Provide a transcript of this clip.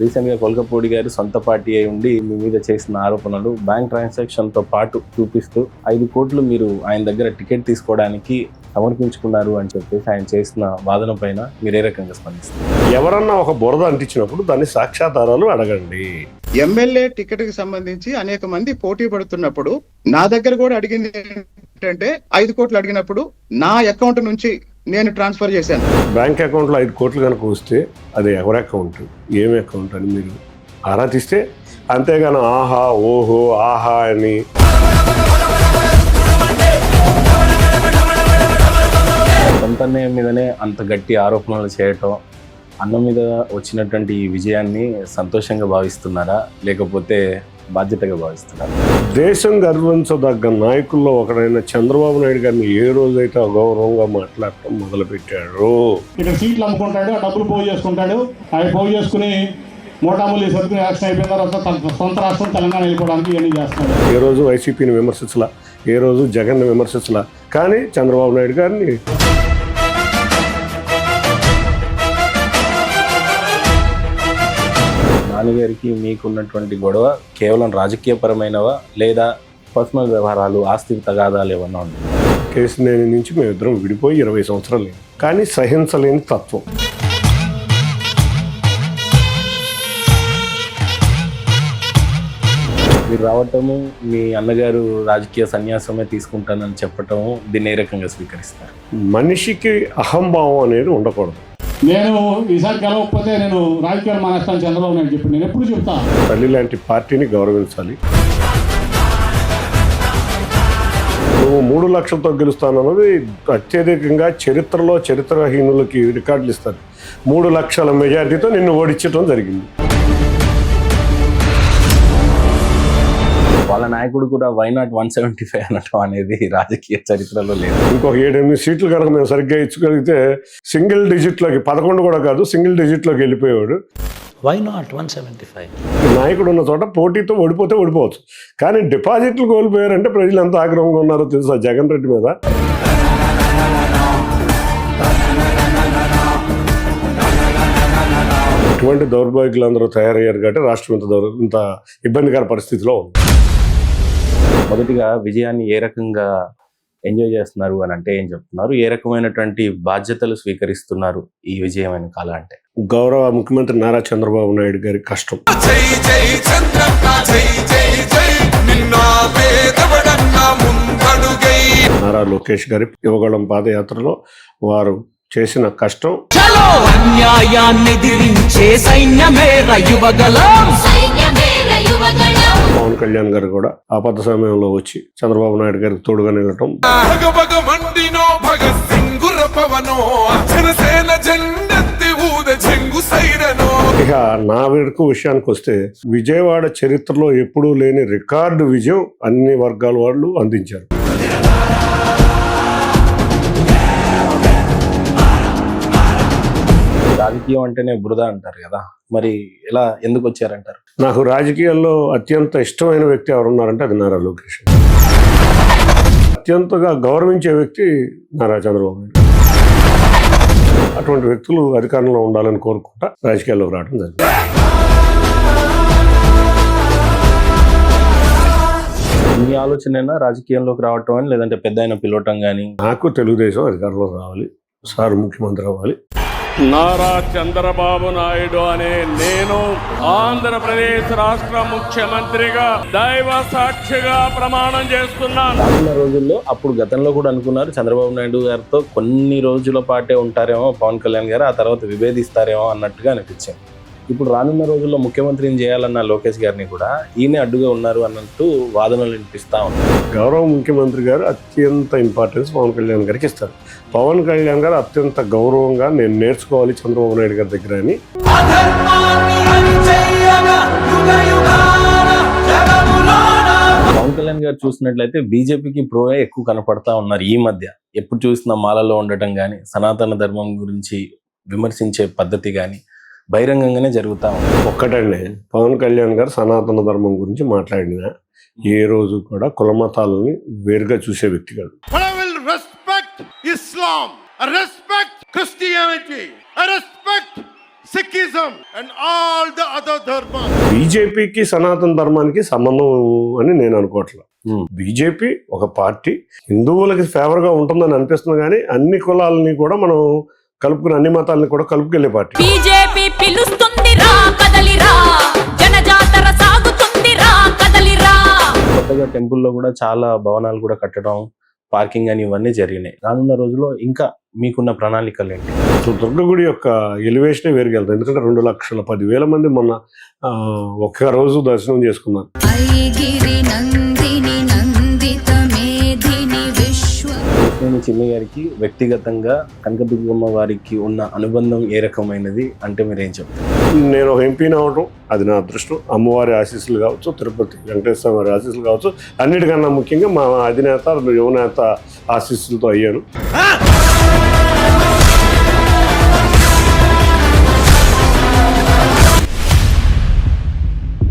రీసెంట్గా కొల్కపూడి గారు సొంత పార్టీ అయి ఉండి మీ మీద చేసిన ఆరోపణలు బ్యాంక్ ట్రాన్సాక్షన్తో పాటు చూపిస్తూ 5 కోట్లు మీరు ఆయన దగ్గర టికెట్ తీసుకోవడానికి సమర్పించుకున్నారు అని చెప్పేసి ఆయన చేసిన వాదన పైన మీరు ఏ రకంగా స్పందిస్తారు? ఎవరన్నా ఒక బురద అంటించినప్పుడు దాన్ని సాక్ష్యాధారాలు అడగండి. ఎమ్మెల్యే టికెట్ కి సంబంధించి అనేక మంది పోటీ పడుతున్నప్పుడు నా దగ్గర కూడా అడిగింది ఏంటంటే 5 కోట్లు అడిగినప్పుడు నా అకౌంట్ నుంచి నేను ట్రాన్స్ఫర్ చేశాను. బ్యాంక్ అకౌంట్లో 5 కోట్లు కనుక వస్తే అది ఎవరి అకౌంట్, ఏమి అకౌంట్ అని మీరు ఆరా తీస్తే, అంతేగాని ఆహా ఓహో ఆహా అని సొంత అన్నయ్య మీదనే అంత గట్టి ఆరోపణలు చేయటం, అన్న మీద వచ్చినటువంటి ఈ విజయాన్ని సంతోషంగా భావిస్తున్నారా లేకపోతే బాధ్యతగా భావిస్తున్నారా? దేశం గర్వించదగ్గ నాయకుల్లో ఒకడైన చంద్రబాబు నాయుడు గారిని ఏ రోజైతే అగౌరవంగా మాట్లాడటం మొదలుపెట్టాడు, ఇక్కడ సీట్లు అమ్ముకుంటాడు, ఆ డబ్బులు పోగు చేసుకుంటాడు, అవి పోగు చేసుకుని మోటాములు సరుకుని యాక్షన్ అయిపోయిన తర్వాత తన సొంత రాష్ట్రం తెలంగాణ వెళ్ళిపోవడానికి ఇవన్నీ చేస్తున్నాడు. ఏ రోజు వైసీపీని విమర్శించలా, ఏ రోజు జగన్ని విమర్శించలా, కానీ చంద్రబాబు నాయుడు గారిని నాన్నగారికి మీకున్నటువంటి గొడవ కేవలం రాజకీయపరమైనవా లేదా పర్సనల్ వ్యవహారాలు, ఆస్తి తగాదాలు ఏమన్నా ఉన్నాయి? కేసినేని నుంచి మేమిద్దరం విడిపోయి 20 సంవత్సరాలు, కానీ సహించలేని తత్వం. మీరు రావటము, మీ అన్నగారు రాజకీయ సన్యాసమే తీసుకుంటానని చెప్పటము, దీన్ని ఏ రకంగా స్వీకరిస్తారు? మనిషికి అహంభావం అనేది ఉండకూడదు. నేను ఈసారి గెలవకపోతే నేను రాజకీయాలు మానేస్తాను చంద్రబాబు నాయుడు చెప్పి నేను ఎప్పుడు చెప్తా. తల్లి లాంటి పార్టీని గౌరవించాలి. నువ్వు 3 లక్షలతో గెలుస్తానన్నది అత్యధికంగా చరిత్రహీనులకి రికార్డులు ఇస్తారు. 3 లక్షల మెజార్టీతో నిన్ను ఓడించడం జరిగింది. వాళ్ళ నాయకుడు కూడా వై నాట్ 175 అనటం అనేది రాజకీయ చరిత్రలో లేదు. ఇంకొక 7-8 సీట్లు కనుక మేము సరిగ్గా ఇచ్చగలిగితే సింగిల్ డిజిట్లోకి, 11 కూడా కాదు, సింగిల్ డిజిట్లోకి వెళ్ళిపోయాడు. Why not 175? నాయకుడు ఉన్న చోట పోటీతో ఓడిపోతే ఓడిపోవచ్చు, కానీ డిపాజిట్లు కోల్పోయారంటే ప్రజలు ఎంత ఆగ్రహంగా ఉన్నారో తెలుసా జగన్ రెడ్డి మీద. ఇటువంటి దౌర్భాగ్యులు అందరూ తయారయ్యారు కాబట్టి రాష్ట్రం ఇంత ఇబ్బందికర పరిస్థితిలో ఉంది. మొదటిగా విజయాన్ని ఏ రకంగా ఎంజాయ్ చేస్తున్నారు అని అంటే ఏం చెప్తున్నారు? ఏ రకమైనటువంటి బాధ్యతలు స్వీకరిస్తున్నారు ఈ విజయమైన కాలం అంటే? గౌరవ ముఖ్యమంత్రి నారా చంద్రబాబు నాయుడు గారి కష్టం, నారా లోకేష్ గారి యువగళం పాదయాత్రలో వారు చేసిన కష్టం, పవన్ కళ్యాణ్ గారు కూడా ఆపద సమయంలో వచ్చి చంద్రబాబు నాయుడు గారికి తోడుగా నిలటం, ఇక నా వరకు విషయానికి వస్తే విజయవాడ చరిత్రలో ఎప్పుడూ లేని రికార్డు విజయం అన్ని వర్గాల వాళ్ళు అందించారు. రాజకీయం అంటేనే బురద అంటారు కదా, మరి ఎలా ఎందుకు వచ్చారంటారు? నాకు రాజకీయాల్లో అత్యంత ఇష్టమైన వ్యక్తి ఎవరున్నారంటే అది నారా లోకేష్. అత్యంతగా గౌరవించే వ్యక్తి నారా చంద్రబాబు నాయుడు. అటువంటి వ్యక్తులు అధికారంలో ఉండాలని కోరుకుంటా రాజకీయాల్లోకి రావడం జరిగింది. మీ ఆలోచన రాజకీయంలోకి రావటం అని, లేదంటే పెద్ద ఆయన పిలవటం కానీ? నాకు తెలుగుదేశం అధికారంలోకి రావాలి, సార్ ముఖ్యమంత్రి అవ్వాలి. నారా చంద్రబాబు నాయుడు అనే నేను ఆంధ్రప్రదేశ్ రాష్ట్ర ముఖ్యమంత్రిగా దైవ సాక్షిగా ప్రమాణం చేస్తున్నాను. రానున్న రోజుల్లో, అప్పుడు గతంలో కూడా అనుకున్నారు చంద్రబాబు నాయుడు గారితో కొన్ని రోజుల పాటే ఉంటారేమో పవన్ కళ్యాణ్ గారు, ఆ తర్వాత విభేదిస్తారేమో అన్నట్టుగా అనిపించింది. ఇప్పుడు రానున్న రోజుల్లో ముఖ్యమంత్రిని చేయాలన్న లోకేష్ గారిని కూడా ఈయనే అడ్డుగా ఉన్నారు అన్నట్టు వాదనలు వినిపిస్తా ఉన్నాయి. గౌరవ ముఖ్యమంత్రి గారు అత్యంత ఇంపార్టెన్స్ పవన్ కళ్యాణ్ గారికి ఇస్తారు. పవన్ కళ్యాణ్ గారు అత్యంత గౌరవంగా నేను నేర్చుకోవాలి చంద్రబాబు నాయుడు గారి దగ్గర అని పవన్ కళ్యాణ్ గారు చూసినట్లయితే బీజేపీకి ప్రోయే ఎక్కువ కనపడతా ఉన్నారు ఈ మధ్య. ఎప్పుడు చూసినా మాలలో ఉండటం కానీ, సనాతన ధర్మం గురించి విమర్శించే పద్ధతి కానీ బహిరంగంగానే జరుగుతా ఉంది. ఒక్కటండి, పవన్ కళ్యాణ్ గారు సనాతన ధర్మం గురించి మాట్లాడిన ఏ రోజు కూడా కులమతాలని వేరుగా చూసే వ్యక్తి కాదు. Islam, I respect Christianity, I respect Sikhism and all the other dharmas. బీజేపీకి సనాతన ధర్మానికి సంబంధం అని నేను అనుకోవట్లేదు. బీజేపీ ఒక పార్టీ హిందువులకి ఫేవర్ గా ఉంటుందని అనిపిస్తుంది, కానీ అన్ని కులాలని కూడా మనం కలుపుకుని అన్ని మతాలని కూడా కలుపుకెళ్లే పార్టీ. బీజేపీ పిలుస్తుంది రా కదలిరా, జనజాతర సాగుతుంది రా కదలిరా. కొత్తగా టెంపుల్లో కూడా చాలా భవనాలు కూడా కట్టడం, పార్కింగ్ అని ఇవన్నీ జరిగినాయి. రానున్న రోజుల్లో ఇంకా మీకున్న ప్రణాళికలు ఏంటి? సో దుర్గగుడి యొక్క ఎలివేషనే వేరుగా వెళ్తాం, ఎందుకంటే 2,10,000 మంది మొన్న ఒక్క రోజు దర్శనం చేసుకున్నారు. నేను చిన్ని గారికి వ్యక్తిగతంగా కనకదుర్గమ్మ వారికి ఉన్న అనుబంధం ఏ రకమైనది అంటే మీరేం చెప్తారు? నేను ఒక ఎంపీని అవడం అది నా అదృష్టం. అమ్మవారి ఆశీస్సులు కావచ్చు, తిరుపతి వెంకటేశ్వర వారి ఆశీస్సులు కావచ్చు, అన్నిటికన్నా ముఖ్యంగా మా అధినేత యువనేత ఆశీస్సులతో అయ్యాను.